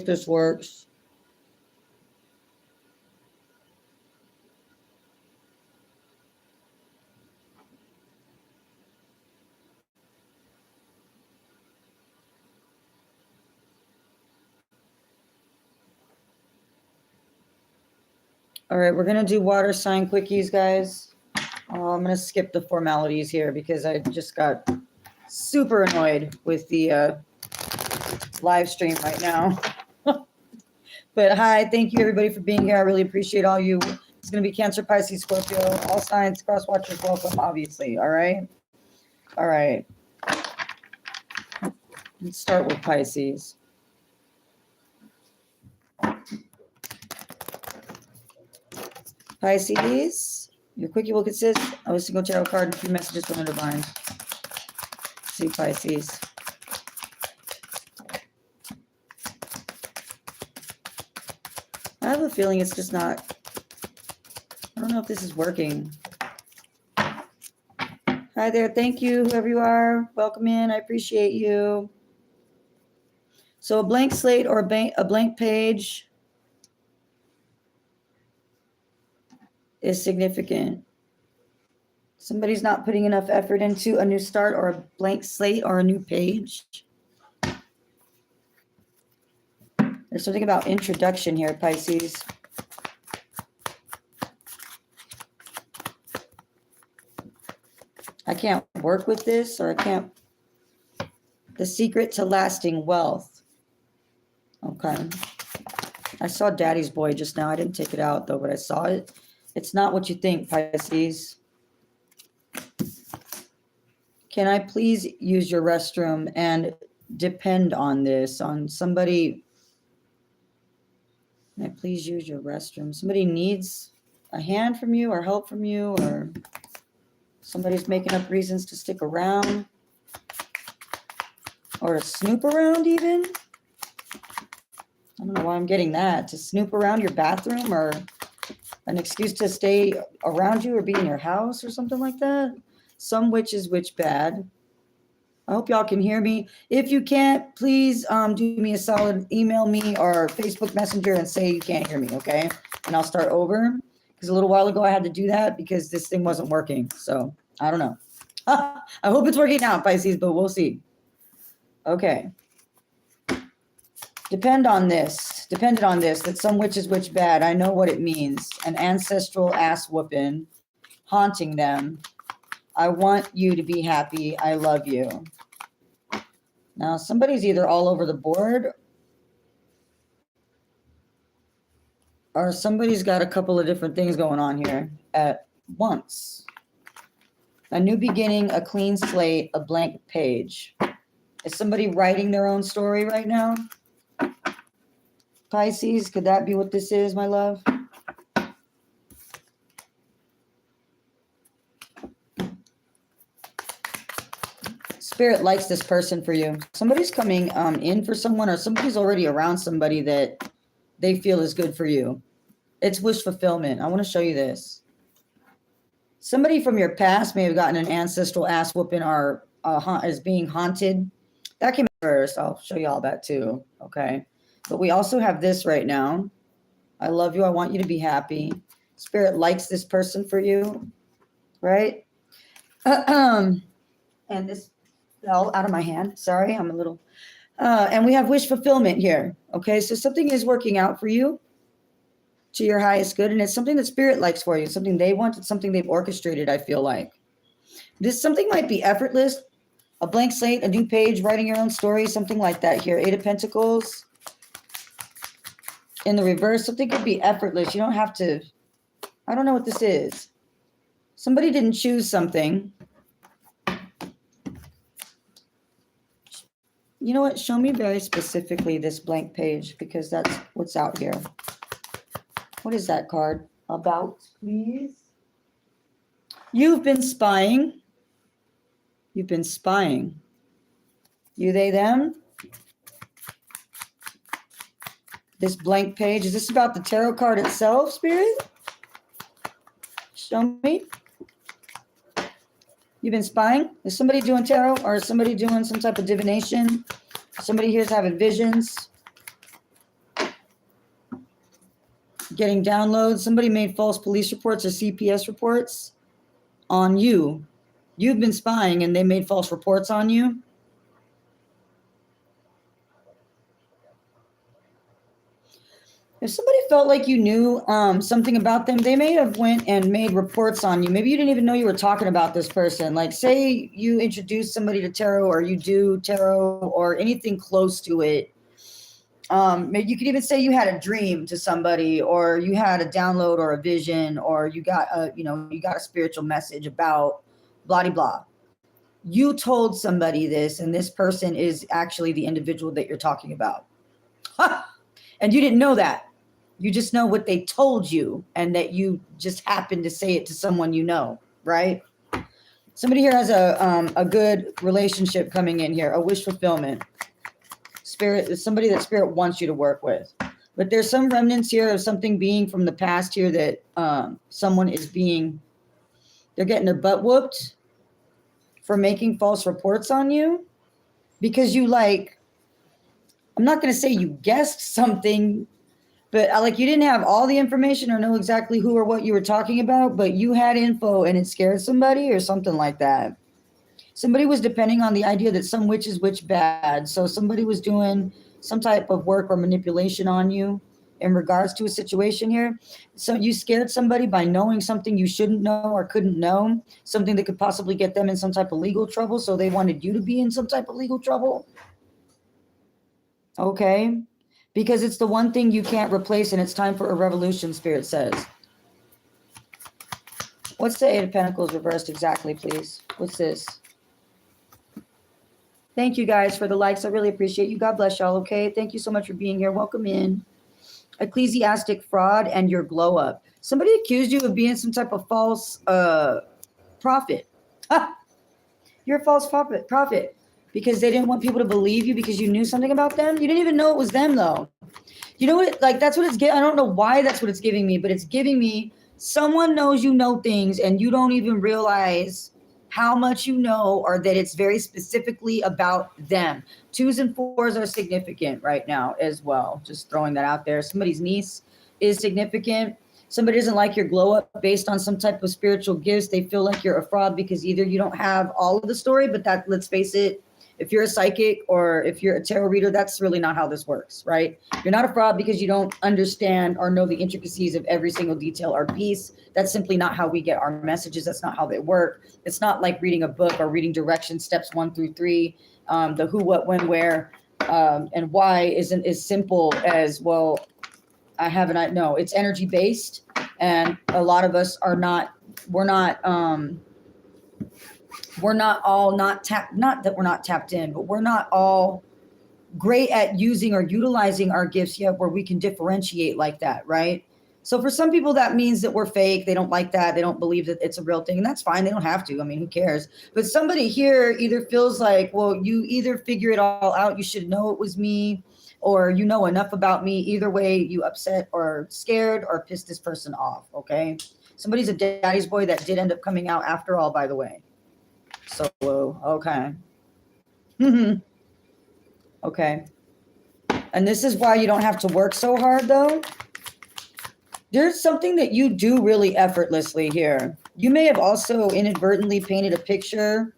this works. All right, we're going to do water sign quickies, guys. I'm going to skip the formalities here because I just got super annoyed with the live stream right now. But hi, thank you everybody for being here. I really appreciate all you. It's going to be Cancer, Pisces, Scorpio, all signs, cross watchers, welcome, obviously. All right. All right. Let's start with Pisces. Pisces, your quickie will consist of a single tarot card and 3 messages from the divine. See, Pisces. I have a feeling it's just not, I don't know if this is working. Hi there, thank you, whoever you are. Welcome in, I appreciate you. So a blank slate or a blank page is significant. Somebody's not putting enough effort into a new start or a blank slate or a new page. There's something about introduction here, Pisces. I can't work with this, or I can't. The secret to lasting wealth. Okay. I saw Daddy's Boy just now. I didn't take it out though, but I saw it. It's not what you think, Pisces. Can I please use your restroom and depend on this, on somebody? Can I please use your restroom? Somebody needs a hand from you or help from you, or somebody's making up reasons to stick around or to snoop around even. I don't know why I'm getting that. To snoop around your bathroom, or an excuse to stay around you or be in your house or something like that. Some witch is witch bad. I hope y'all can hear me. If you can't, please do me a solid, email me or Facebook Messenger and say you can't hear me, okay? And I'll start over. Because a little while ago I had to do that because this thing wasn't working. So I don't know. I hope it's working now, Pisces, but we'll see. Okay. Depended on this, that some witch is witch bad. I know what it means. An ancestral ass whooping, haunting them. I want you to be happy. I love you. Now, somebody's either all over the board or somebody's got a couple of different things going on here at once. A new beginning, a clean slate, a blank page. Is somebody writing their own story right now? Pisces, could that be what this is, my love? Spirit likes this person for you. Somebody's coming in for someone, or somebody's already around somebody that they feel is good for you. It's wish fulfillment. I want to show you this. Somebody from your past may have gotten an ancestral ass whooping or is being haunted. That came first. I'll show you all that too. Okay. But we also have this right now. I love you. I want you to be happy. Spirit likes this person for you. Right? And this fell out of my hand. Sorry, I'm a little. And we have wish fulfillment here. Okay, so something is working out for you to your highest good, and it's something that Spirit likes for you. It's something they want. It's something they've orchestrated, I feel like. This something might be effortless, a blank slate, a new page, writing your own story, something like that here. 8 of Pentacles. In the reverse, something could be effortless. You don't have to. I don't know what this is. Somebody didn't choose something. You know what? Show me very specifically this blank page, because that's what's out here. What is that card about, please? You've been spying. You've been spying. You, they, them. This blank page. Is this about the tarot card itself, Spirit? Show me. You've been spying? Is somebody doing tarot, or is somebody doing some type of divination? Somebody here's having visions. Getting downloads. Somebody made false police reports or CPS reports on you. You've been spying and they made false reports on you. If somebody felt like you knew something about them, they may have went and made reports on you. Maybe you didn't even know you were talking about this person. Like, say you introduce somebody to tarot, or you do tarot or anything close to it. Maybe you could even say you had a dream to somebody, or you had a download or a vision, or you got a spiritual message about blah, blah, blah. You told somebody this, and this person is actually the individual that you're talking about. And you didn't know that. You just know what they told you, and that you just happened to say it to someone you know, right? Somebody here has a good relationship coming in here, a wish fulfillment. Spirit is somebody that spirit wants you to work with. But there's some remnants here of something being from the past here that someone is they're getting their butt whooped for making false reports on you, because you I'm not going to say you guessed something, but you didn't have all the information or know exactly who or what you were talking about, but you had info and it scared somebody or something like that. Somebody was depending on the idea that some witch is witch bad. So somebody was doing some type of work or manipulation on you in regards to a situation here. So you scared somebody by knowing something you shouldn't know or couldn't know, something that could possibly get them in some type of legal trouble. So they wanted you to be in some type of legal trouble. Okay. Because it's the one thing you can't replace, and it's time for a revolution, Spirit says. What's the Eight of Pentacles reversed exactly, please? What's this? Thank you guys for the likes. I really appreciate you. God bless y'all, okay? Thank you so much for being here. Welcome in. Ecclesiastic fraud and your glow up. Somebody accused you of being some type of false prophet. You're a false prophet. Because they didn't want people to believe you because you knew something about them. You didn't even know it was them, though. You know what? That's what it's giving. I don't know why that's what it's giving me, but it's giving me someone knows you know things and you don't even realize how much you know, or that it's very specifically about them. 2s and 4s are significant right now as well. Just throwing that out there. Somebody's niece is significant. Somebody doesn't like your glow up based on some type of spiritual gifts. They feel like you're a fraud because either you don't have all of the story, but let's face it, if you're a psychic or if you're a tarot reader, that's really not how this works, right? You're not a fraud because you don't understand or know the intricacies of every single detail or piece. That's simply not how we get our messages. That's not how they work. It's not like reading a book or reading directions, steps 1 through 3. The who, what, when, where, and why isn't as simple as, well, I have an, no, it's energy based. And a lot of us are not, we're not that we're not tapped in, but we're not all great at using or utilizing our gifts yet where we can differentiate like that, right? So for some people, that means that we're fake. They don't like that. They don't believe that it's a real thing. And that's fine. They don't have to. I mean, who cares? But somebody here either feels like, well, you either figure it all out. You should know it was me, or you know enough about me. Either way, you upset or scared or pissed this person off, okay? Somebody's a daddy's boy that did end up coming out after all, by the way. So, okay. Okay. And this is why you don't have to work so hard, though. There's something that you do really effortlessly here. You may have also inadvertently painted a picture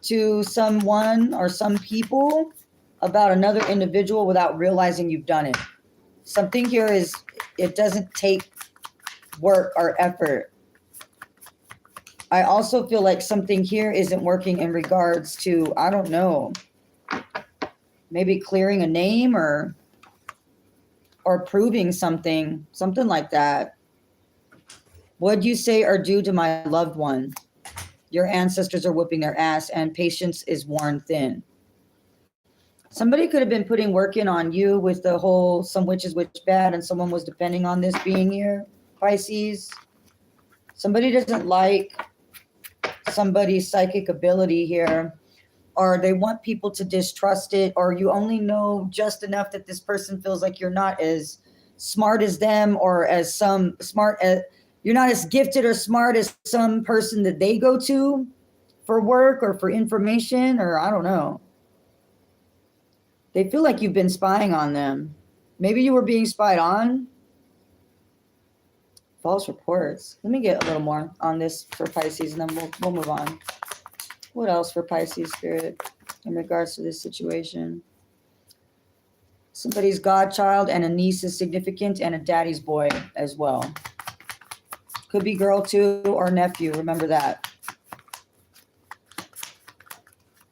to someone or some people about another individual without realizing you've done it. Something here is, it doesn't take work or effort. I also feel like something here isn't working in regards to, I don't know, maybe clearing a name or proving something like that. What'd you say or do to my loved one? Your ancestors are whooping their ass and patience is worn thin. Somebody could have been putting work in on you with the whole some witch is witch bad, and someone was depending on this being here, Pisces. Somebody doesn't like somebody's psychic ability here, or they want people to distrust it, or you only know just enough that this person feels like you're not as smart as them, or as some smart as, you're not as gifted or smart as some person that they go to for work or for information, or I don't know. They feel like you've been spying on them. Maybe you were being spied on. False reports. Let me get a little more on this for Pisces, and then we'll move on. What else for Pisces spirit in regards to this situation? Somebody's godchild and a niece is significant, and a daddy's boy as well. Could be girl too, or nephew. Remember that.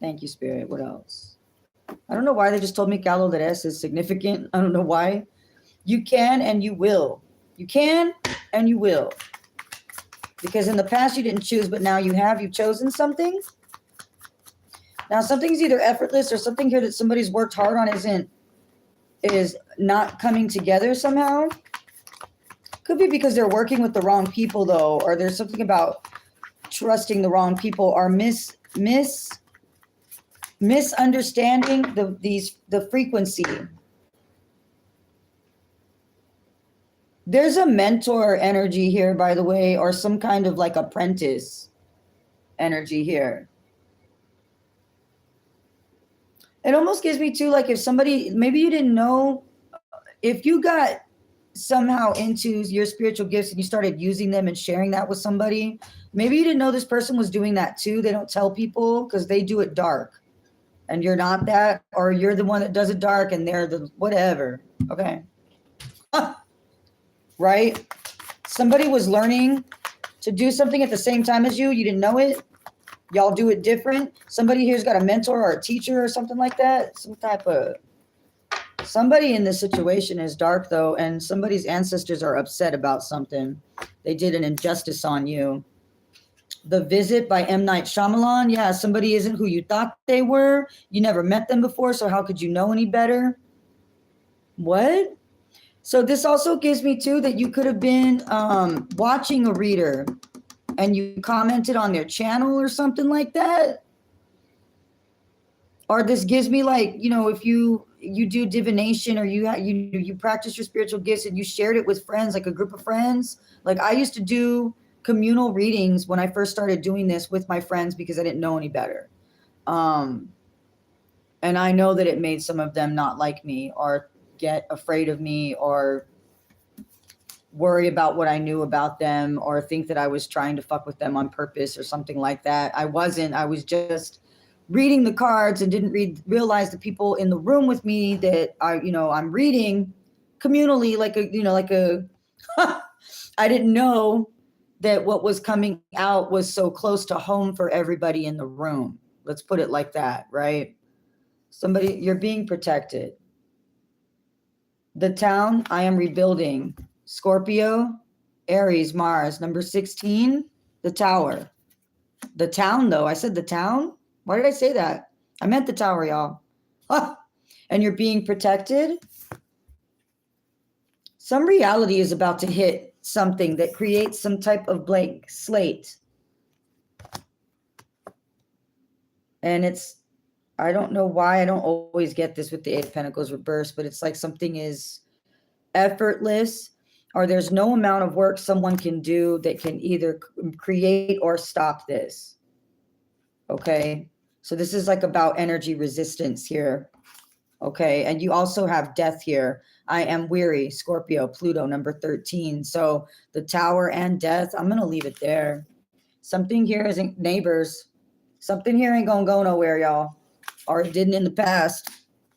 Thank you, spirit. What else? I don't know why they just told me Calo de Res is significant. I don't know why. You can and you will. You can and you will. Because in the past you didn't choose, but now you have. You've chosen something. Now something's either effortless or something here that somebody's worked hard on is not coming together somehow. Could be because they're working with the wrong people though, or there's something about trusting the wrong people, or misunderstanding the frequency. There's a mentor energy here, by the way, or some kind of like apprentice energy here. It almost gives me too, like if somebody, maybe you didn't know, if you got somehow into your spiritual gifts and you started using them and sharing that with somebody, maybe you didn't know this person was doing that too. They don't tell people because they do it dark and you're not that, or you're the one that does it dark and they're the whatever. Okay. Right? Somebody was learning to do something at the same time as you. You didn't know it. Y'all do it different. Somebody here's got a mentor or a teacher or something like that. Some type of, somebody in this situation is dark though, and somebody's ancestors are upset about something. They did an injustice on you. The Visit by M. Night Shyamalan. Yeah, somebody isn't who you thought they were. You never met them before, so how could you know any better? What? So this also gives me too that you could have been watching a reader and you commented on their channel or something like that. Or this gives me like, you know, if you do divination or you practice your spiritual gifts and you shared it with friends, like a group of friends. Like I used to do communal readings when I first started doing this with my friends because I didn't know any better. And I know that it made some of them not like me or get afraid of me or worry about what I knew about them or think that I was trying to fuck with them on purpose or something like that. I wasn't. I was just reading the cards and didn't realize the people in the room with me that I'm reading communally I didn't know that what was coming out was so close to home for everybody in the room. Let's put it like that, right? Somebody, you're being protected. The Town, I am rebuilding. Scorpio, Aries, Mars, number 16, the Tower. The Town, though. I said the Town? Why did I say that? I meant the Tower, y'all. And you're being protected. Some reality is about to hit something that creates some type of blank slate. And I don't know why I don't always get this with the Eight of Pentacles reversed, but it's like something is effortless, or there's no amount of work someone can do that can either create or stop this. Okay. So this is like about energy resistance here. Okay. And you also have death here. I am weary, Scorpio, Pluto, number 13. So the Tower and death, I'm going to leave it there. Something here isn't neighbors. Something here ain't going to go nowhere, y'all. Or it didn't in the past.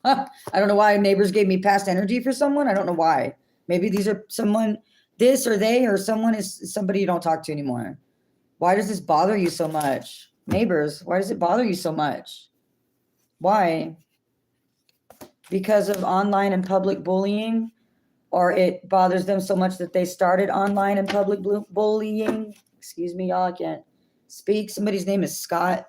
I don't know why neighbors gave me past energy for someone. I don't know why. Maybe these are someone, this or they, or someone is somebody you don't talk to anymore. Why does this bother you so much? Neighbors, why does it bother you so much? Why? Because of online and public bullying? Or it bothers them so much that they started online and public bullying? Excuse me, y'all, I can't speak. Somebody's name is Scott.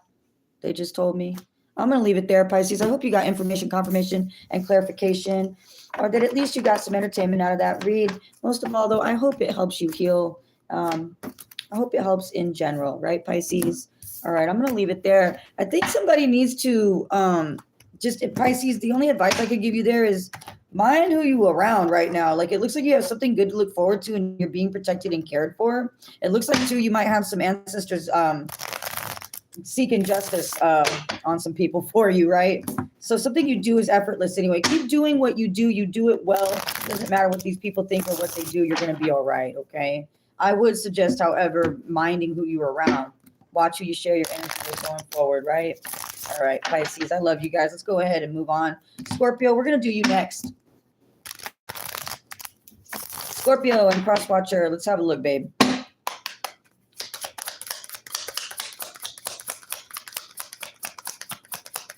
They just told me. I'm going to leave it there, Pisces. I hope you got information, confirmation, and clarification, or that at least you got some entertainment out of that read. Most of all, though, I hope it helps you heal. I hope it helps in general, right, Pisces? All right, I'm going to leave it there. I think somebody needs to Pisces, the only advice I could give you there is mind who you around right now. Like, it looks like you have something good to look forward to and you're being protected and cared for. It looks like, too, you might have some ancestors seeking justice on some people for you, right? So something you do is effortless anyway. Keep doing what you do it well. It doesn't matter what these people think or what they do, you're going to be all right, okay? I would suggest, however, minding who you're around. Watch who you share your energy with going forward, right? All right, Pisces, I love you guys. Let's go ahead and move on. Scorpio, we're going to do you next. Scorpio and Cross Watcher, let's have a look, babe.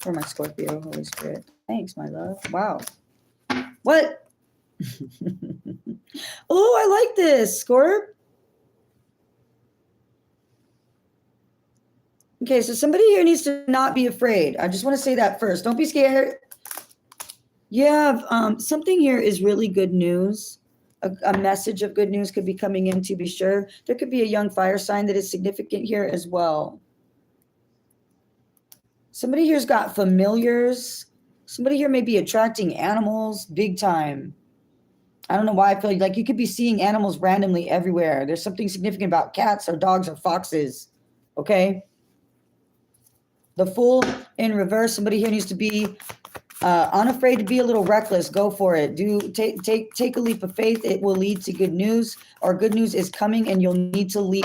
For my Scorpio, Holy Spirit. Thanks, my love. Wow. What? Oh, I like this, Scorp. Okay, so somebody here needs to not be afraid. I just want to say that first. Don't be scared. You have something here is really good news. A message of good news could be coming in, to be sure. There could be a young fire sign that is significant here as well. Somebody here's got familiars. Somebody here may be attracting animals big time. I don't know why I feel like you could be seeing animals randomly everywhere. There's something significant about cats or dogs or foxes. Okay. The Fool in reverse. Somebody here needs to be unafraid to be a little reckless. Go for it. Take a leap of faith. It will lead to good news, or good news is coming and you'll need to leap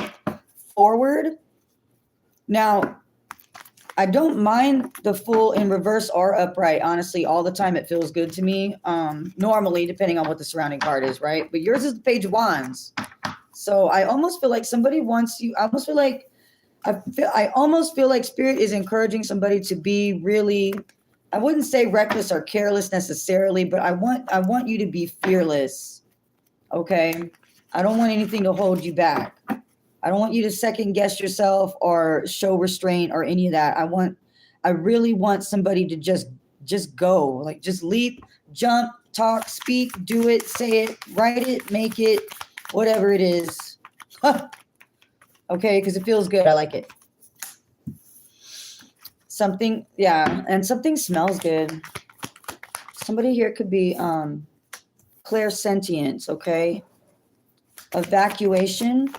forward. Now, I don't mind the Fool in reverse or upright. Honestly, all the time it feels good to me. Normally, depending on what the surrounding card is, right? But yours is the Page of Wands. So I almost feel like somebody wants you. I almost feel like Spirit is encouraging somebody to be really, I wouldn't say reckless or careless necessarily, but I want you to be fearless. Okay? I don't want anything to hold you back. I don't want you to second guess yourself or show restraint or any of that. I really want somebody to just go, like just leap, jump, talk, speak, do it, say it, write it, make it, whatever it is. Okay, because it feels good. I like it. Something, yeah, and something smells good. Somebody here could be clairsentience, okay? Evacuation.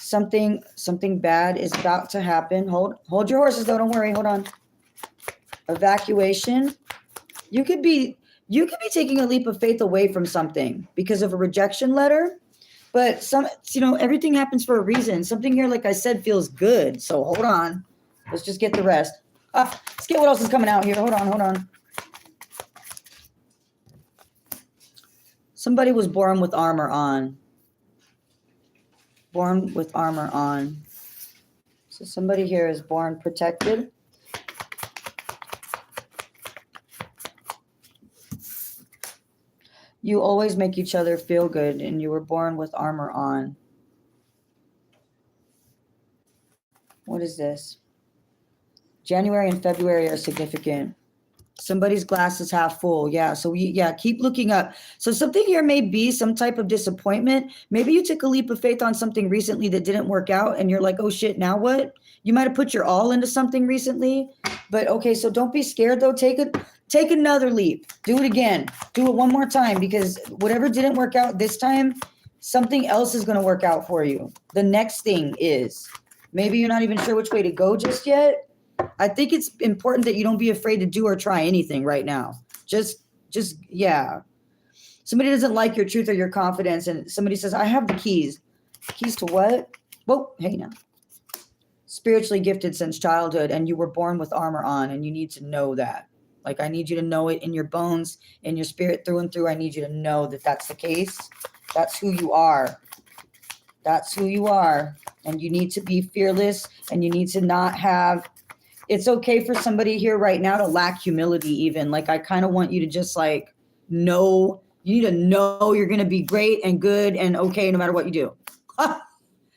Something bad is about to happen. Hold your horses though, don't worry, hold on. Evacuation. You could be taking a leap of faith away from something because of a rejection letter. But everything happens for a reason. Something here, like I said, feels good. So hold on. Let's just get the rest. Let's get what else is coming out here. Hold on. Somebody was born with armor on. Born with armor on. So somebody here is born protected. You always make each other feel good, and you were born with armor on. What is this? January and February are significant. Somebody's glass is half full. Yeah. So keep looking up. So something here may be some type of disappointment. Maybe you took a leap of faith on something recently that didn't work out and you're like, oh shit, now what? You might have put your all into something recently, but okay. So don't be scared though. Take another leap. Do it again. Do it one more time, because whatever didn't work out this time, something else is going to work out for you. The next thing is, maybe you're not even sure which way to go just yet. I think it's important that you don't be afraid to do or try anything right now. Yeah. Somebody doesn't like your truth or your confidence, and somebody says, I have the keys. Keys to what? Whoa, hey now. Spiritually gifted since childhood, and you were born with armor on, and you need to know that. Like, I need you to know it in your bones, in your spirit, through and through. I need you to know that that's the case. That's who you are. That's who you are. And you need to be fearless, and you need to not have... It's okay for somebody here right now to lack humility even. Like, I kind of want you to just like know, you need to know you're going to be great and good and okay no matter what you do.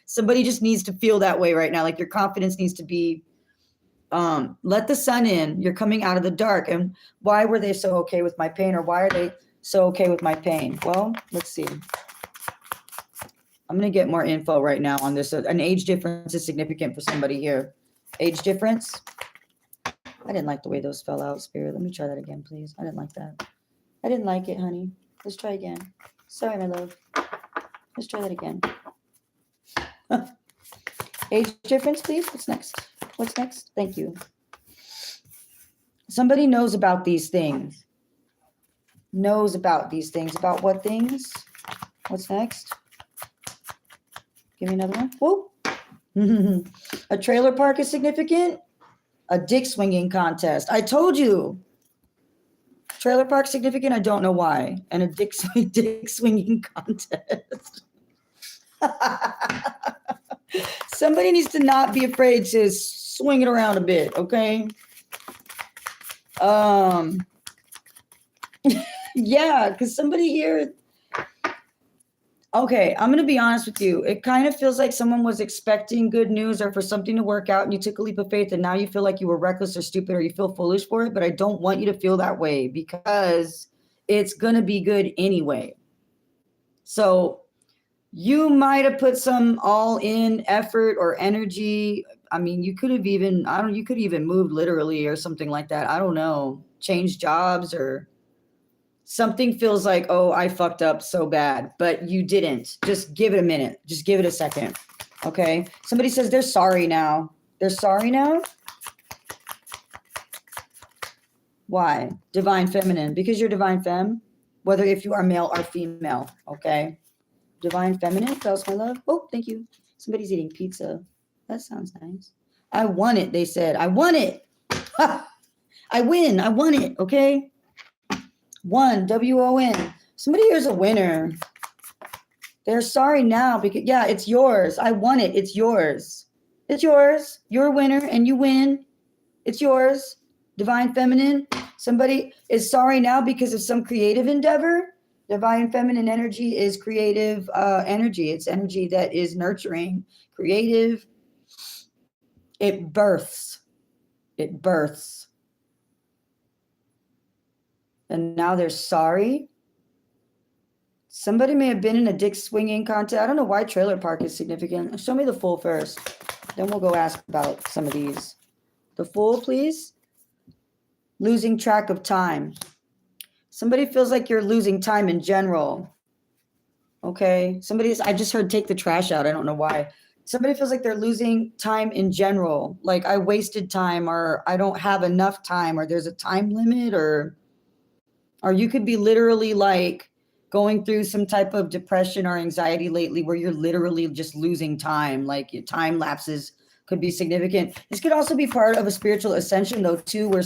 Somebody just needs to feel that way right now. Like, your confidence needs to be, let the sun in. You're coming out of the dark. And why were they so okay with my pain, or why are they so okay with my pain? Well, let's see. I'm going to get more info right now on this. An age difference is significant for somebody here. Age difference. I didn't like the way those fell out, Spirit. Let me try that again, please. I didn't like that. I didn't like it, honey. Let's try again. Sorry, my love. Let's try that again. Age difference, please. What's next? What's next? Thank you. Somebody knows about these things. Knows about these things. About what things? What's next? Give me another one. Whoa. A trailer park is significant. A dick swinging contest. I told you. Trailer park significant. I don't know why. And a dick swinging contest. Somebody needs to not be afraid to swing it around a bit, okay? Yeah, because somebody here. Okay, I'm going to be honest with you. It kind of feels like someone was expecting good news or for something to work out and you took a leap of faith and now you feel like you were reckless or stupid or you feel foolish for it, but I don't want you to feel that way because it's going to be good anyway. So you might have put some all-in effort or energy. I mean, you could have even, you could even move literally or something like that. I don't know, change jobs or something feels like, oh, I fucked up so bad, but you didn't. Just give it a minute. Just give it a second. Okay. Somebody says they're sorry now. They're sorry now. Why? Divine feminine, because you're divine femme, whether if you are male or female. Okay. Divine feminine. Fells, my love. Oh, thank you. Somebody's eating pizza. That sounds nice. I won it. They said, I won it. I win. I won it. Okay. Won, W-O-N. Somebody here's a winner. They're sorry now because, yeah, it's yours. I won it. It's yours. It's yours. You're a winner and you win. It's yours. Divine feminine. Somebody is sorry now because of some creative endeavor. Divine feminine energy is creative energy. It's energy that is nurturing, creative. It births. It births. And now they're sorry. Somebody may have been in a dick swinging contest. I don't know why trailer park is significant. Show me the Fool first. Then we'll go ask about some of these. The Fool, please. Losing track of time. Somebody feels like you're losing time in general. Okay. I just heard take the trash out. I don't know why. Somebody feels like they're losing time in general. Like I wasted time or I don't have enough time or there's a time limit or you could be literally like going through some type of depression or anxiety lately where you're literally just losing time. Like your time lapses could be significant. This could also be part of a spiritual ascension though too, where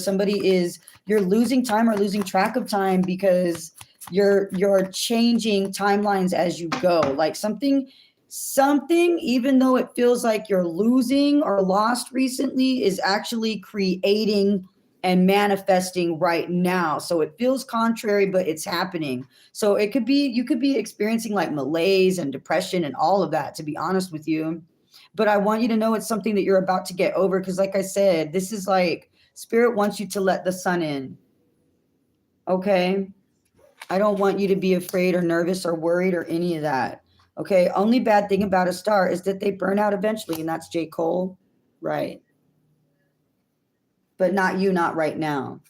you're losing time or losing track of time because you're changing timelines as you go. Like something, even though it feels like you're losing or lost recently, is actually creating and manifesting right now. So it feels contrary, but it's happening. So you could be experiencing like malaise and depression and all of that, to be honest with you. But I want you to know it's something that you're about to get over. Because like I said, this is like spirit wants you to let the sun in. Okay. I don't want you to be afraid or nervous or worried or any of that. Okay. Only bad thing about a star is that they burn out eventually. And that's J. Cole. Right. But not you, not right now.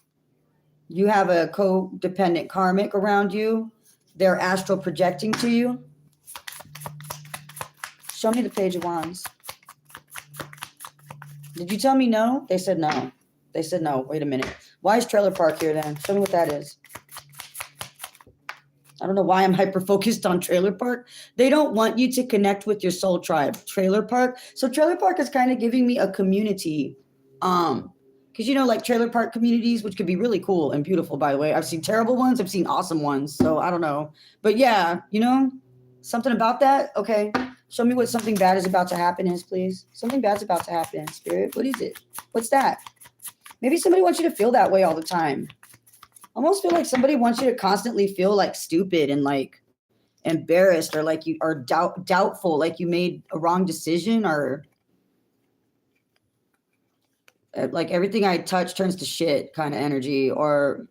You have a codependent karmic around you. They're astral projecting to you. Show me the Page of Wands. Did you tell me no? They said no. They said no. Wait a minute. Why is trailer park here then? Show me what that is. I don't know why I'm hyper-focused on trailer park. They don't want you to connect with your soul tribe. Trailer park. So trailer park is kind of giving me a community. Because, like trailer park communities, which could be really cool and beautiful, by the way. I've seen terrible ones. I've seen awesome ones. So I don't know. But yeah, something about that. Okay. Show me what something bad is about to happen is, please. Something bad's about to happen, Spirit. What is it? What's that? Maybe somebody wants you to feel that way all the time. Almost feel like somebody wants you to constantly feel like stupid and like embarrassed or like you are doubtful, like you made a wrong decision or like everything I touch turns to shit kind of energy, or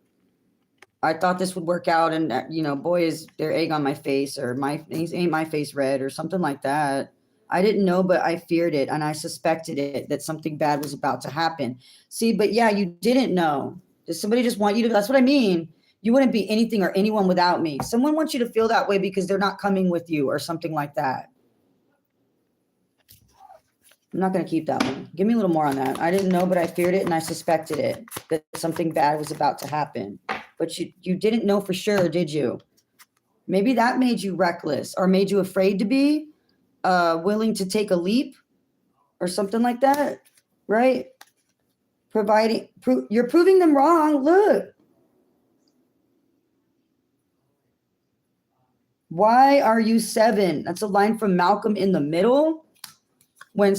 I thought this would work out and boy, is there egg on my face or ain't my face red or something like that. I didn't know, but I feared it and I suspected it that something bad was about to happen. See, but yeah, you didn't know. Does somebody just want you to, that's what I mean. You wouldn't be anything or anyone without me. Someone wants you to feel that way because they're not coming with you or something like that. I'm not going to keep that one. Give me a little more on that. I didn't know, but I feared it and I suspected it, that something bad was about to happen. But you didn't know for sure, did you? Maybe that made you reckless or made you afraid to be. willing to take a leap or something like that, right? You're proving them wrong. Look. Why are you 7? That's a line from Malcolm in the Middle. When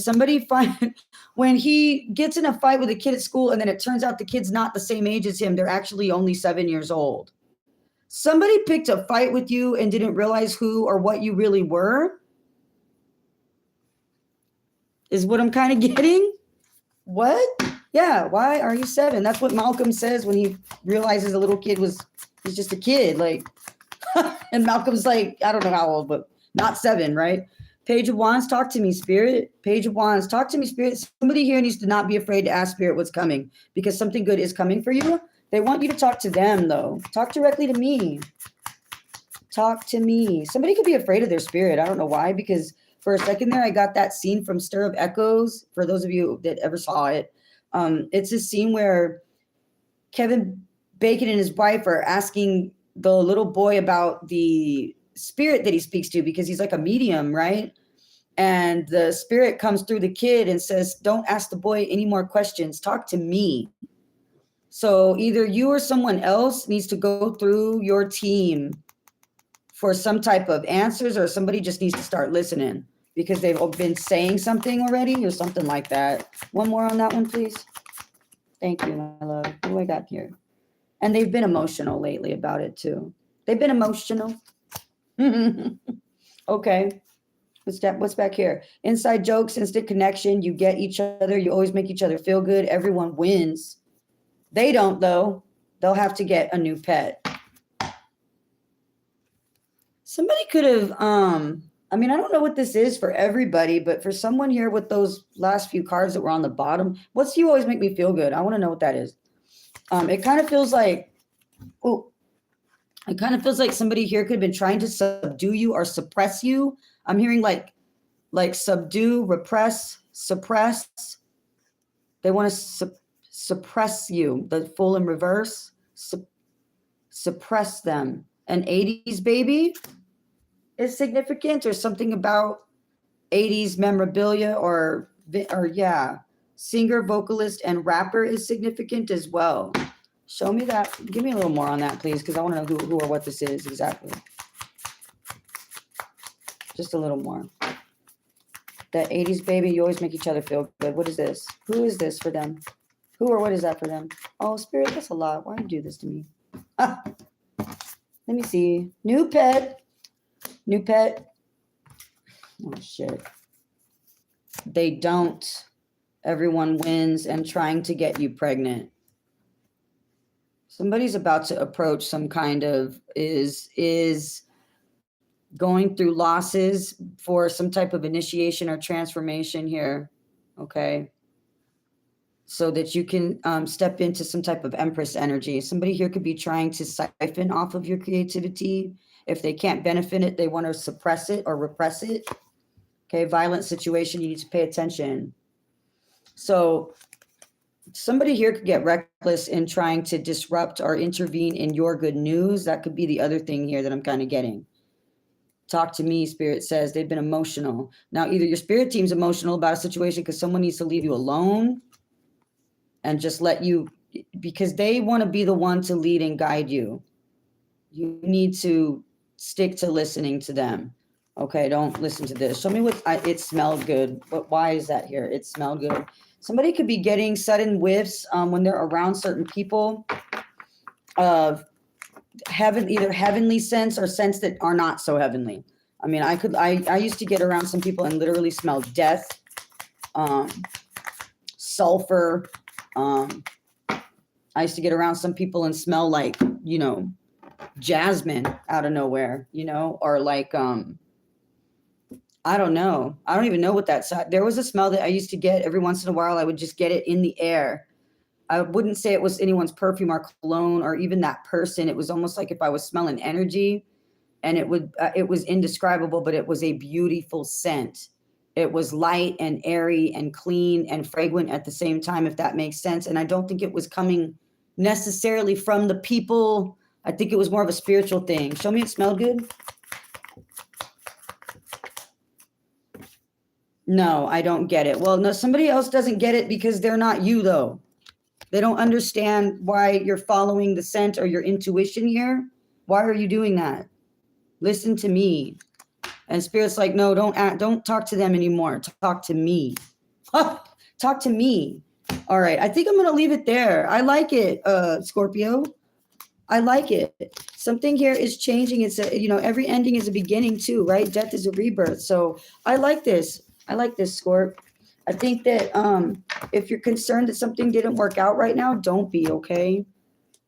when he gets in a fight with a kid at school and then it turns out the kid's not the same age as him, they're actually only 7 years old. Somebody picked a fight with you and didn't realize who or what you really were, is what I'm kind of getting. What? Yeah, why are you 7? That's what Malcolm says when he realizes a little kid he's just a kid, like, and Malcolm's like, I don't know how old, but not 7, right? Page of Wands, talk to me, Spirit. Page of Wands, talk to me, Spirit. Somebody here needs to not be afraid to ask Spirit what's coming, because something good is coming for you. They want you to talk to them, though. Talk directly to me. Talk to me. Somebody could be afraid of their spirit. I don't know why, because for a second there, I got that scene from Stir of Echoes. For those of you that ever saw it, it's a scene where Kevin Bacon and his wife are asking the little boy about the spirit that he speaks to, because he's like a medium, right? And the spirit comes through the kid and says, don't ask the boy any more questions. Talk to me. So either you or someone else needs to go through your team for some type of answers, or somebody just needs to start listening because they've been saying something already or something like that. One more on that one, please. Thank you, my love. What do I got here? And they've been emotional lately about it too. They've been emotional. Okay. What's back here? Inside jokes, instant connection. You get each other. You always make each other feel good. Everyone wins. They don't, though. They'll have to get a new pet. Somebody could have, I mean, I don't know what this is for everybody, but for someone here with those last few cards that were on the bottom, what's you always make me feel good? I want to know what that is. It kind of feels like, it kind of feels like somebody here could have been trying to subdue you or suppress you. I'm hearing like subdue, repress, suppress. They want to suppress you, the full in reverse, suppress them. An 80s baby is significant, or something about 80s memorabilia, or yeah, singer, vocalist, and rapper is significant as well. Show me that. Give me a little more on that, please, because I want to know who or what this is exactly. Just a little more. That 80s baby, you always make each other feel good. What is this? Who is this for them? Who or what is that for them? Oh, Spirit, that's a lot. Why do you do this to me? Ah. Let me see. New pet. New pet. Oh, shit. They don't. Everyone wins and trying to get you pregnant. Somebody's about to approach some kind of is going through losses for some type of initiation or transformation here. Okay. So that you can step into some type of Empress energy. Somebody here could be trying to siphon off of your creativity. If they can't benefit it, they want to suppress it or repress it. Okay, violent situation, you need to pay attention. So somebody here could get reckless in trying to disrupt or intervene in your good news. That could be the other thing here that I'm kind of getting. Talk to me, Spirit says. They've been emotional. Now, either your spirit team's emotional about a situation because someone needs to leave you alone and just let you, because they want to be the one to lead and guide you. You need to stick to listening to them. Okay, don't listen to this. Show me what, it smelled good. But why is that here? It smelled good. Somebody could be getting sudden whiffs when they're around certain people of either heavenly sense or sense that are not so heavenly. I mean, I used to get around some people and literally smell death, sulfur. I used to get around some people and smell like, you know, jasmine out of nowhere, you know, or like, I don't know. I don't even know what that's. There was a smell that I used to get every once in a while. I would just get it in the air. I wouldn't say it was anyone's perfume or cologne or even that person. It was almost like if I was smelling energy, and it was indescribable, but it was a beautiful scent. It was light and airy and clean and fragrant at the same time, if that makes sense. And I don't think it was coming necessarily from the people. I think it was more of a spiritual thing. Show me it smelled good. No, I don't get it. Well, no, somebody else doesn't get it because they're not you, though. They don't understand why you're following the scent or your intuition here. Why are you doing that? Listen to me. And Spirit's like, no, don't talk to them anymore. Talk to me. Talk to me. All right. I think I'm going to leave it there. I like it, Scorpio. I like it. Something here is changing. It's every ending is a beginning too, right? Death is a rebirth. So I like this. I like this, Scorp. I think that if you're concerned that something didn't work out right now, don't be, okay?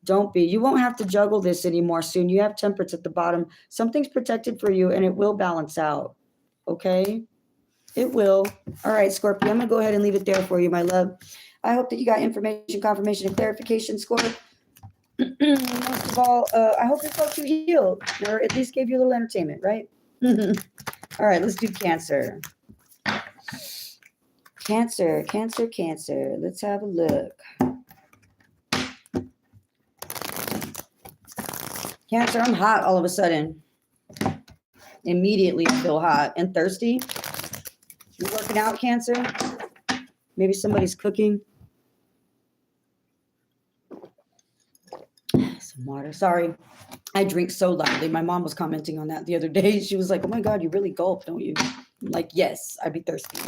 Don't be. You won't have to juggle this anymore soon. You have temperance at the bottom. Something's protected for you and it will balance out, okay? It will. All right, Scorpio, I'm going to go ahead and leave it there for you, my love. I hope that you got information, confirmation, and clarification, Scorp. Most of all, I hope it helped you heal, or at least gave you a little entertainment, right? All right, let's do Cancer. Cancer, Cancer, Cancer. Let's have a look. Cancer, I'm hot all of a sudden. Immediately I feel hot and thirsty. You working out, Cancer? Maybe somebody's cooking. Some water. Sorry. I drink so loudly. My mom was commenting on that the other day. She was like, oh my God, you really gulp, don't you? I'm like, yes, I'd be thirsty.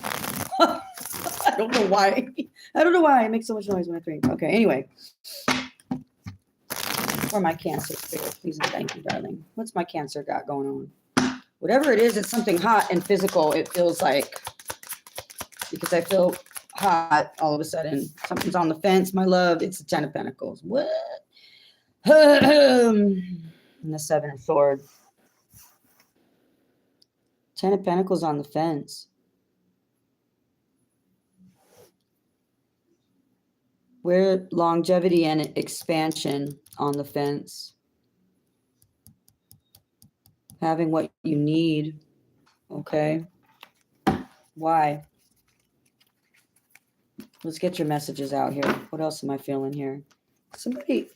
I don't know why. I don't know why I make so much noise when I drink. Okay, anyway. For my Cancer spirit, please and thank you, darling. What's my Cancer got going on? Whatever it is, it's something hot and physical, it feels like. Because I feel hot all of a sudden. Something's on the fence, my love. It's the 10 of Pentacles. What? And the 7 of Swords. 10 of Pentacles on the fence. We're longevity and expansion on the fence. Having what you need. Okay. Why? Let's get your messages out here. What else am I feeling here? Somebody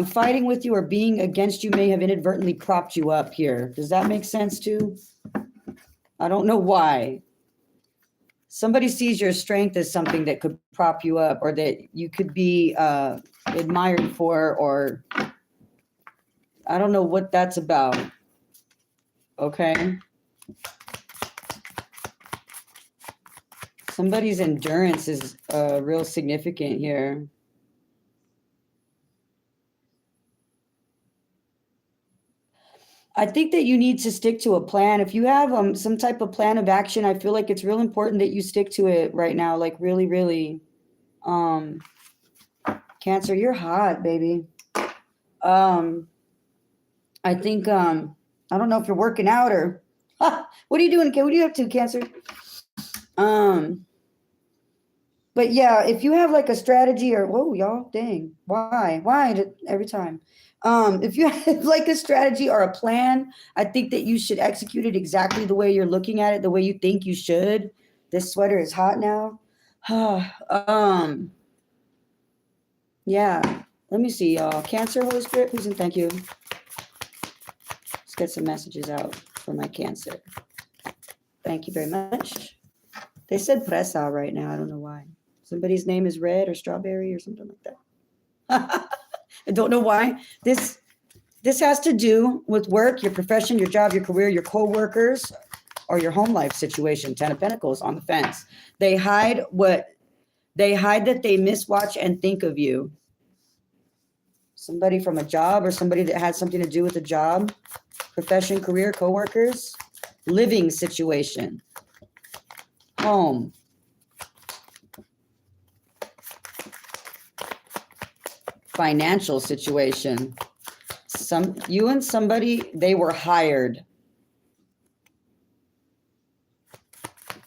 fighting with you or being against you may have inadvertently propped you up here. Does that make sense too? I don't know why. Somebody sees your strength as something that could prop you up or that you could be admired for, or I don't know what that's about. Okay. Somebody's endurance is real significant here. I think that you need to stick to a plan. If you have some type of plan of action, I feel like it's real important that you stick to it right now. Like really, really. Cancer, you're hot, baby. I think, I don't know if you're working out or, what are you doing? What are you up to, Cancer? But yeah, if you have like a strategy or, whoa, y'all, dang, why every time? If you have like a strategy or a plan, I think that you should execute it exactly the way you're looking at it, the way you think you should. This sweater is hot now. Yeah, let me see, y'all. Cancer, Holy Spirit, please and thank you. Let's get some messages out for my Cancer. Thank you very much. They said presa right now. I don't know why. Somebody's name is Red or Strawberry or something like that. I don't know why. This has to do with work, your profession, your job, your career, your co-workers, or your home life situation. 10 of Pentacles on the fence. They hide that they miswatch and think of you. Somebody from a job or somebody that had something to do with a job, profession, career, co-workers, living situation, home. Financial situation. You and somebody, they were hired.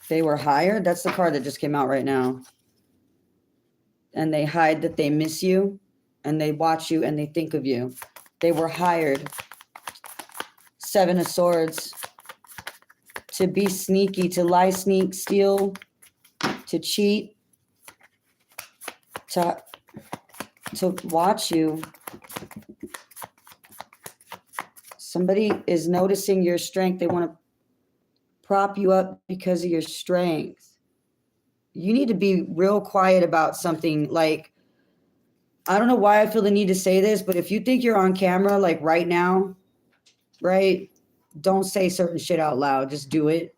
They were hired. That's the card that just came out right now. And they hide that they miss you and they watch you and they think of you. They were hired. 7 of Swords. To be sneaky, to lie, sneak, steal, to cheat, to watch you. Somebody is noticing your strength. They want to prop you up because of your strength. You need to be real quiet about something. Like, I don't know why I feel the need to say this, but if you think you're on camera, like right now, right? Don't say certain shit out loud. Just do it.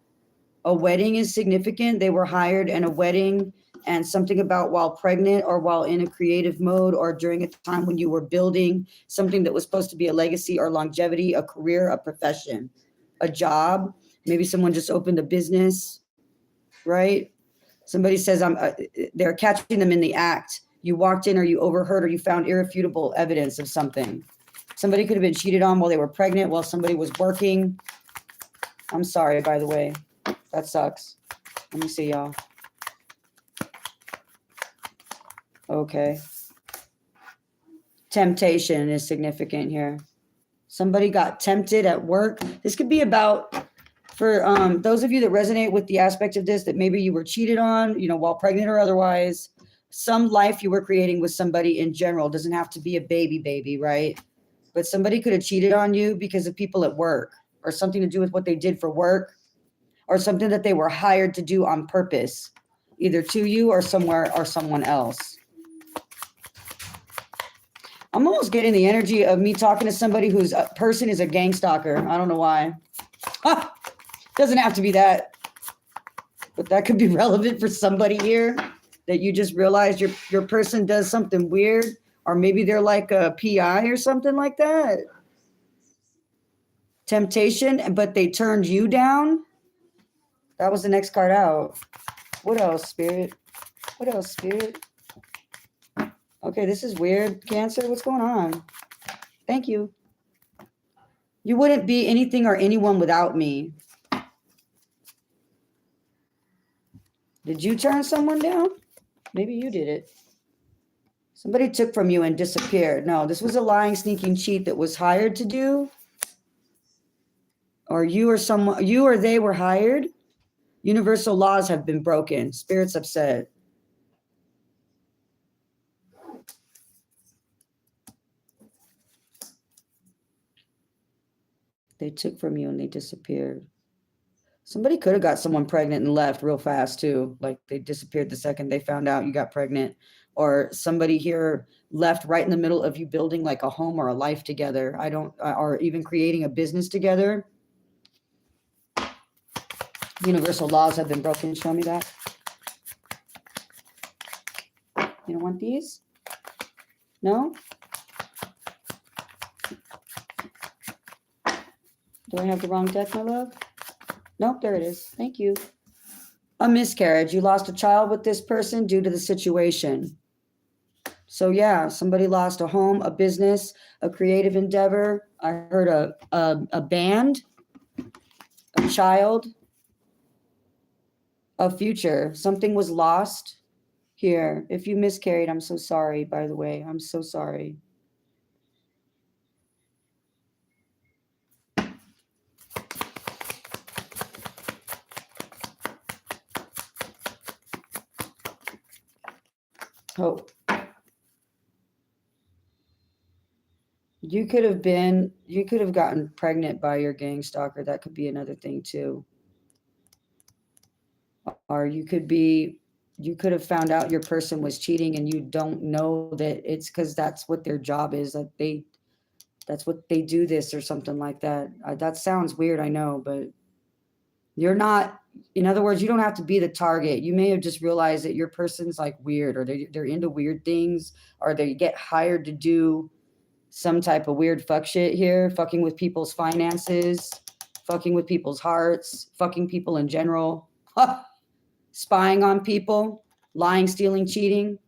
A wedding is significant. They were hired, and a wedding and something about while pregnant or while in a creative mode or during a time when you were building something that was supposed to be a legacy or longevity, a career, a profession, a job. Maybe someone just opened a business, right? Somebody says they're catching them in the act. You walked in or you overheard or you found irrefutable evidence of something. Somebody could have been cheated on while they were pregnant, while somebody was working. I'm sorry, by the way. That sucks. Let me see, y'all. Okay. Temptation is significant here. Somebody got tempted at work. This could be about, for those of you that resonate with the aspect of this, that maybe you were cheated on, you know, while pregnant or otherwise. Some life you were creating with somebody in general. Doesn't have to be a baby, right? But somebody could have cheated on you because of people at work, or something to do with what they did for work, or something that they were hired to do on purpose, either to you or somewhere or someone else. I'm almost getting the energy of me talking to somebody whose person is a gang stalker. I don't know why. Doesn't have to be that, but that could be relevant for somebody here, that you just realized your person does something weird, or maybe they're like a PI or something like that. Temptation, but they turned you down. That was the next card out. What else, Spirit? What else, Spirit? Okay, this is weird. Cancer, what's going on? Thank you. You wouldn't be anything or anyone without me. Did you turn someone down? Maybe you did it. Somebody took from you and disappeared. No, this was a lying, sneaking cheat that was hired to do. Or you or they were hired. Universal laws have been broken. Spirit's upset. They took from you and they disappeared. Somebody could have got someone pregnant and left real fast too. Like they disappeared the second they found out you got pregnant. Or somebody here left right in the middle of you building like a home or a life together. Or even creating a business together. Universal laws have been broken. Show me that. You don't want these? No? Do I have the wrong deck, my love? Nope, there it is. Thank you. A miscarriage. You lost a child with this person due to the situation. So yeah, somebody lost a home, a business, a creative endeavor. I heard a band, a child, a future. Something was lost here. If you miscarried, I'm so sorry, by the way. I'm so sorry. Hope. You could have gotten pregnant by your gang stalker. That could be another thing too. Or you could have found out your person was cheating and you don't know that it's because that's what their job is. That's what they do this or something like that. That sounds weird, I know, but you're not, in other words, you don't have to be the target. You may have just realized that your person's like weird, or they're into weird things, or they get hired to do some type of weird fuck shit here, fucking with people's finances, fucking with people's hearts, fucking people in general, spying on people, lying, stealing, cheating.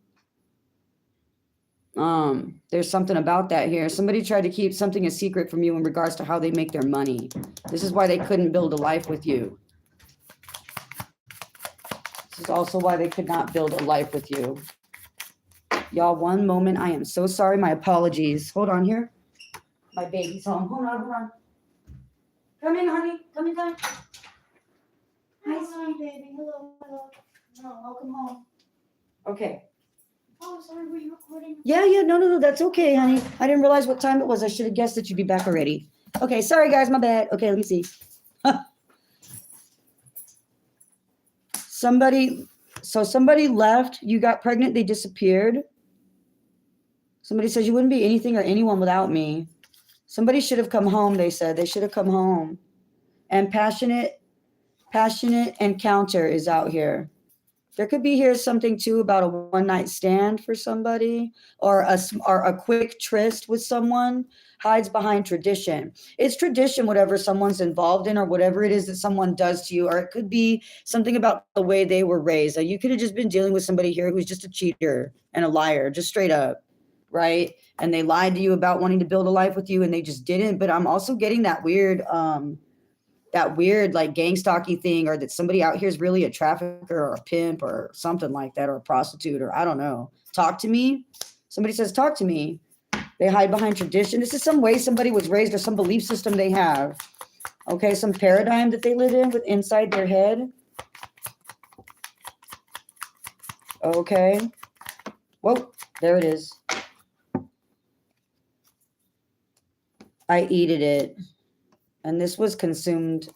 There's something about that here. Somebody tried to keep something a secret from you in regards to how they make their money. This is why they couldn't build a life with you. This is also why they could not build a life with you. Y'all, one moment. I am so sorry. My apologies. Hold on here. My baby's home. Hold on. Come in, honey. Come in. Hi, sorry, baby. Hello. No, welcome home. Okay. Oh, sorry, were you recording? Yeah. No. That's okay, honey. I didn't realize what time it was. I should have guessed that you'd be back already. Okay. Sorry, guys. My bad. Okay, let me see. somebody left, you got pregnant, they disappeared. Somebody says you wouldn't be anything or anyone without me. Somebody should have come home, they said. They should have come home. And passionate encounter is out here. There could be here something too about a one-night stand for somebody, or a quick tryst with someone. Hides behind tradition. It's tradition, whatever someone's involved in, or whatever it is that someone does to you, or it could be something about the way they were raised. Like, you could have just been dealing with somebody here who's just a cheater and a liar, just straight up, right? And they lied to you about wanting to build a life with you, and they just didn't. But I'm also getting that weird like gang stalky thing, or that somebody out here is really a trafficker or a pimp or something like that, or a prostitute, or I don't know. Talk to me. Somebody says, talk to me. They hide behind tradition. This is some way somebody was raised, or some belief system they have. Okay, some paradigm that they live in with inside their head. Okay. Whoa, there it is. I eated it. And this was consumed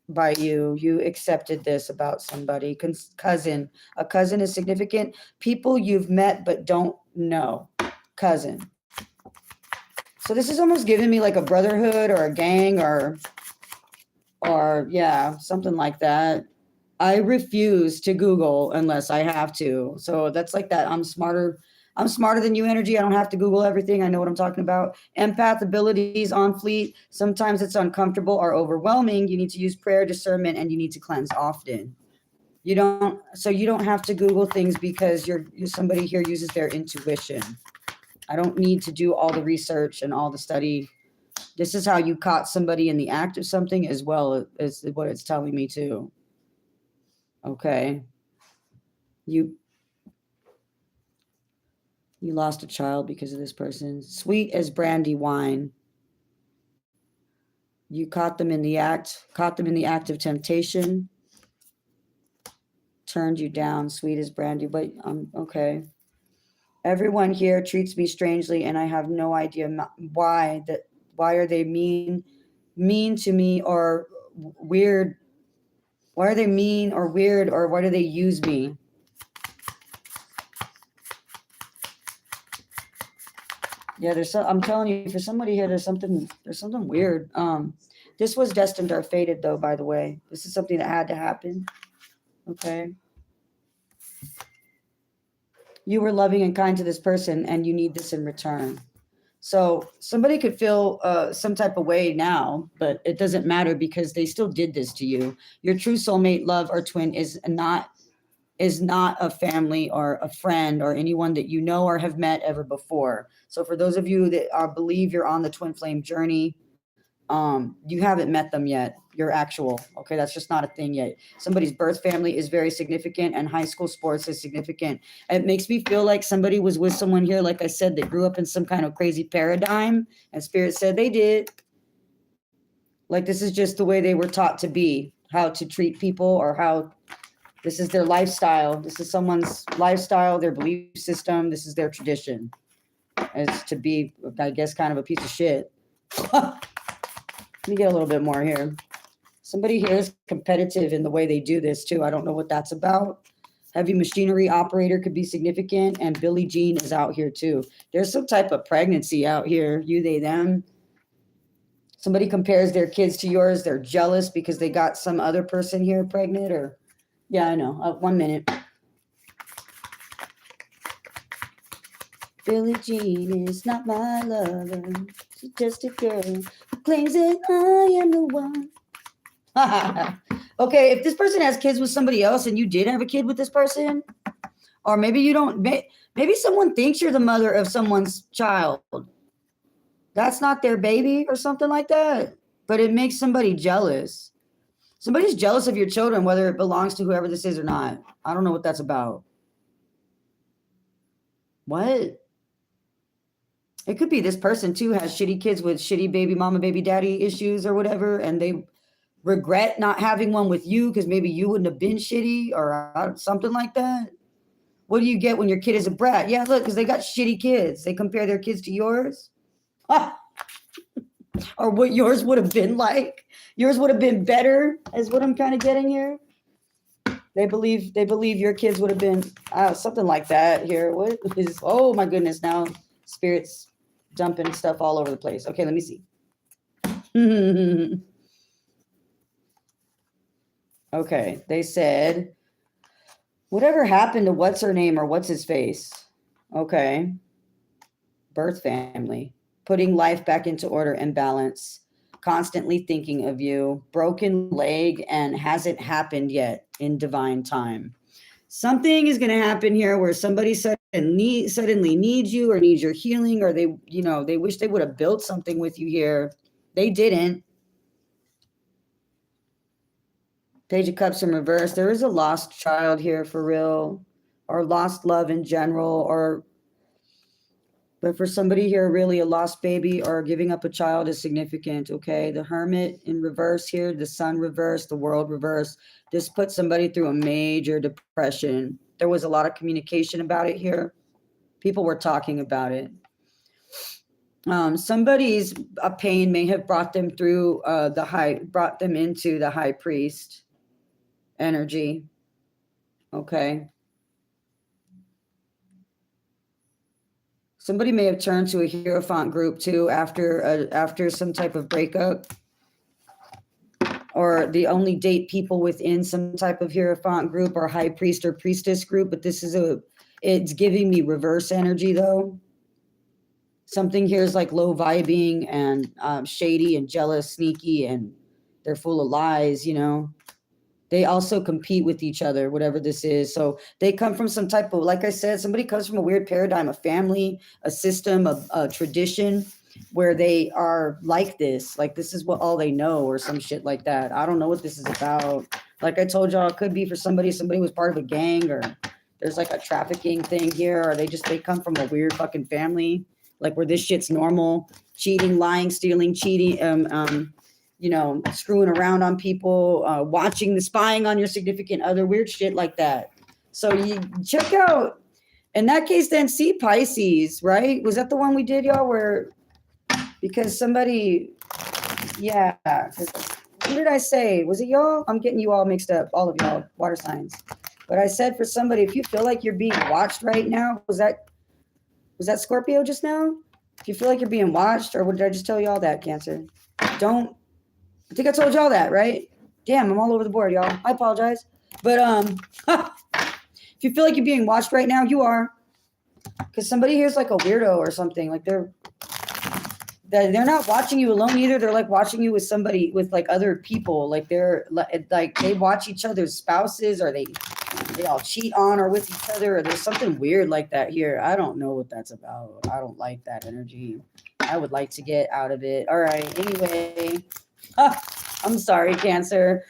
by you. You accepted this about somebody. Cousin. A cousin is significant. People you've met but don't know. Cousin. So this is almost giving me like a brotherhood or a gang or yeah, something like that. I refuse to Google unless I have to. So that's like that. I'm smarter than you energy. I don't have to Google everything. I know what I'm talking about. Empath abilities on fleet. Sometimes it's uncomfortable or overwhelming. You need to use prayer, discernment, and you need to cleanse often. You don't have to Google things because you're somebody here uses their intuition. I don't need to do all the research and all the study. This is how you caught somebody in the act of something, as well as what it's telling me too. Okay. You lost a child because of this person. Sweet as brandy wine. You caught them in the act of temptation. Turned you down, sweet as brandy, but okay. Everyone here treats me strangely, and I have no idea why. Why are they mean to me, or weird? Why are they mean or weird, or why do they use me? Yeah, I'm telling you, for somebody here, there's something weird. This was destined or fated, though, by the way. This is something that had to happen. Okay. You were loving and kind to this person, and you need this in return. So somebody could feel some type of way now, but it doesn't matter because they still did this to you. Your true soulmate, love, or twin is not a family or a friend or anyone that you know or have met ever before. So for those of you that believe you're on the twin flame journey, you haven't met them yet. You're actual. Okay, that's just not a thing yet. Somebody's birth family is very significant, and high school sports is significant. It makes me feel like somebody was with someone here, like I said, that grew up in some kind of crazy paradigm, and Spirit said they did. Like, this is just the way they were taught to be, how to treat people, or how this is their lifestyle. This is someone's lifestyle, their belief system. This is their tradition, is to be, I guess, kind of a piece of shit. Let me get a little bit more here. Somebody here is competitive in the way they do this too. I don't know what that's about. Heavy machinery operator could be significant, and Billie Jean is out here too. There's some type of pregnancy out here. You, they, them. Somebody compares their kids to yours. They're jealous because they got some other person here pregnant, or yeah, I know. 1 minute. Billie Jean is not my lover. She's just a girl who claims that I am the one. Okay, if this person has kids with somebody else and you did have a kid with this person, or maybe you don't, maybe someone thinks you're the mother of someone's child. That's not their baby or something like that, but it makes somebody jealous. Somebody's jealous of your children, whether it belongs to whoever this is or not. I don't know what that's about. What? It could be this person too has shitty kids with shitty baby mama, baby daddy issues or whatever, and they regret not having one with you because maybe you wouldn't have been shitty or something like that. What do you get when your kid is a brat? Yeah, look, because they got shitty kids. They compare their kids to yours. Or what yours would have been like. Yours would have been better, is what I'm kind of getting here. They believe your kids would have been something like that here. What is, oh my goodness, now spirits dumping stuff all over the place. Okay, let me see. Okay, they said, whatever happened to what's her name or what's his face? Okay. Birth family, putting life back into order and balance, constantly thinking of you, broken leg, and hasn't happened yet in divine time. Something is going to happen here where somebody suddenly needs you or needs your healing, or they, you know, they wish they would have built something with you here. They didn't. Page of Cups in reverse. There is a lost child here for real, or lost love in general, but for somebody here, really a lost baby or giving up a child is significant, okay? The Hermit in reverse here, the Sun reverse, the World reverse. This put somebody through a major depression. There was a lot of communication about it here. People were talking about it. Somebody's pain may have brought them through brought them into the High Priest energy, okay? Somebody may have turned to a Hierophant group too after some type of breakup, or the only date people within some type of Hierophant group or High Priest or Priestess group. But this is it's giving me reverse energy though. Something here is like low vibing and shady and jealous, sneaky, and they're full of lies, you know. They also compete with each other, whatever this is. So they come from some type of, like I said, somebody comes from a weird paradigm, a family, a system, a tradition where they are like this is what all they know, or some shit like that. I don't know what this is about. Like I told y'all, it could be for somebody was part of a gang, or there's like a trafficking thing here, or they come from a weird fucking family, like where this shit's normal, cheating, lying, stealing, cheating, you know, screwing around on people, spying on your significant other, weird shit like that. So you check out, in that case, then see Pisces, right? Was that the one we did, y'all? Because somebody, yeah. Who did I say? Was it y'all? I'm getting you all mixed up, all of y'all, water signs. But I said for somebody, if you feel like you're being watched right now, was that Scorpio just now? If you feel like you're being watched, or what did I just tell y'all that, Cancer? I think I told y'all that, right? Damn, I'm all over the board, y'all. I apologize. But if you feel like you're being watched right now, you are. Because somebody here's like a weirdo or something. Like they're not watching you alone either. They're like watching you with somebody, with like other people. Like they're like they watch each other's spouses, or they all cheat on or with each other, or there's something weird like that here. I don't know what that's about. I don't like that energy. I would like to get out of it. All right. Anyway. I'm sorry, Cancer.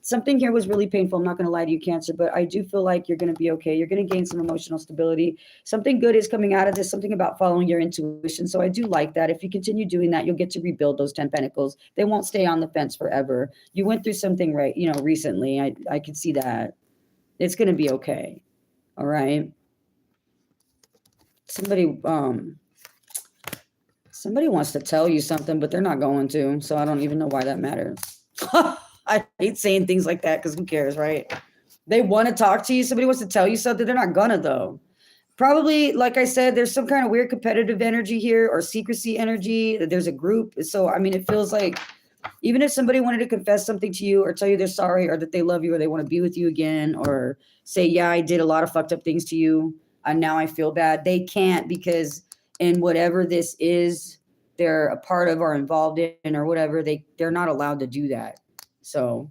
Something here was really painful. I'm not going to lie to you, Cancer, but I do feel like you're going to be okay. You're going to gain some emotional stability. Something good is coming out of this, something about following your intuition. So I do like that. If you continue doing that, you'll get to rebuild those 10 pentacles. They won't stay on the fence forever. You went through something recently. I could see that. It's going to be okay. All right. Somebody wants to tell you something, but they're not going to. So I don't even know why that matters. I hate saying things like that because who cares, right? They want to talk to you. Somebody wants to tell you something. They're not gonna, though. Probably, like I said, there's some kind of weird competitive energy here, or secrecy energy. There's a group. So, I mean, it feels like even if somebody wanted to confess something to you or tell you they're sorry, or that they love you, or they want to be with you again, or say, yeah, I did a lot of fucked up things to you, and now I feel bad, they can't, because in whatever this is they're a part of or involved in or whatever, they're not allowed to do that. So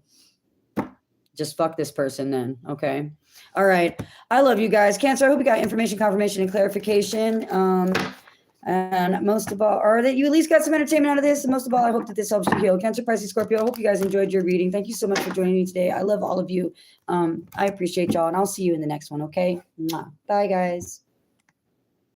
just fuck this person then, okay? All right. I love you guys. Cancer, I hope you got information, confirmation, and clarification. And most of all, or that you at least got some entertainment out of this. And most of all, I hope that this helps you heal. Cancer, Pisces, Scorpio, I hope you guys enjoyed your reading. Thank you so much for joining me today. I love all of you. I appreciate y'all, and I'll see you in the next one, okay? Mwah. Bye, guys.